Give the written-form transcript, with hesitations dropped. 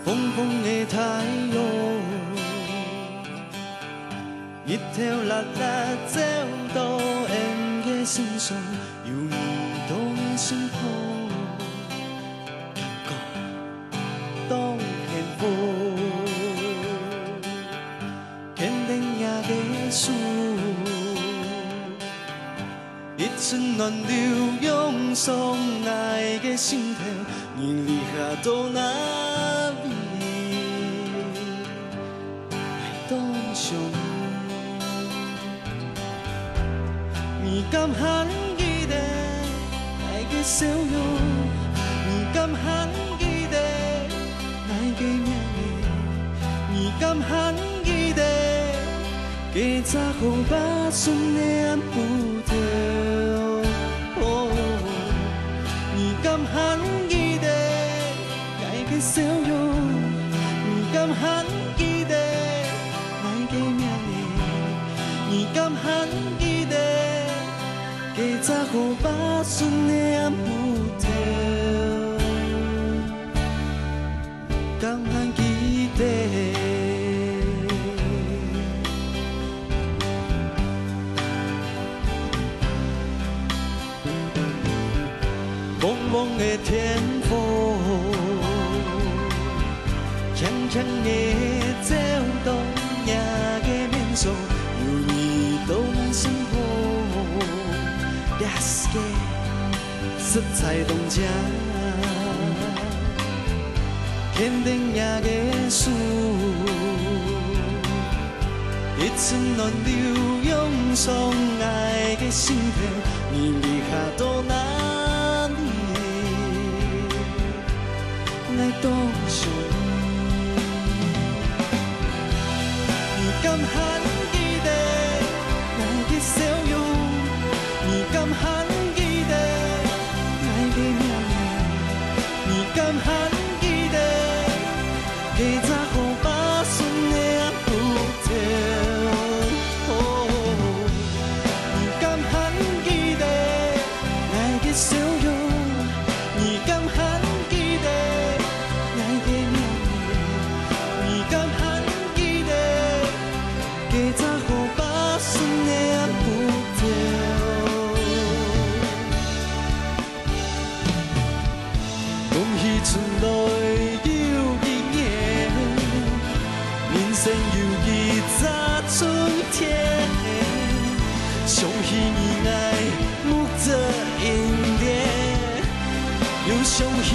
风风的太阳，一条辣辣走到因的心上，有你动的心痛，感觉当幸福，肯定也的事，一寸暖流涌上爱的心头，你离开到哪里？爱当上。 你敢喊记得爱的笑容？你敢喊记得爱的名字？你敢喊记得加早予巴顺的暗晡头？你敢喊记得爱的笑容？你敢喊记得爱的名字？你敢喊记得？ 加早予巴顺的暗晡头，敢还记得？蒙蒙的天风，强强的走动夜的面霜，有你都能生活。 世界色彩动情，肯定也的事，一寸暖流涌上爱的心头，你离开到哪里？来当上你敢喊记得爱的笑容？ 你敢喊记得爱的名字？你敢喊记得加早予巴顺的暗晡头？你敢喊记得爱的笑容？你敢喊记得爱的名字？你敢喊记得加早予巴顺的暗晡头？ 春来又一年，人生又一早春天。相信你爱沐着阴天，又相信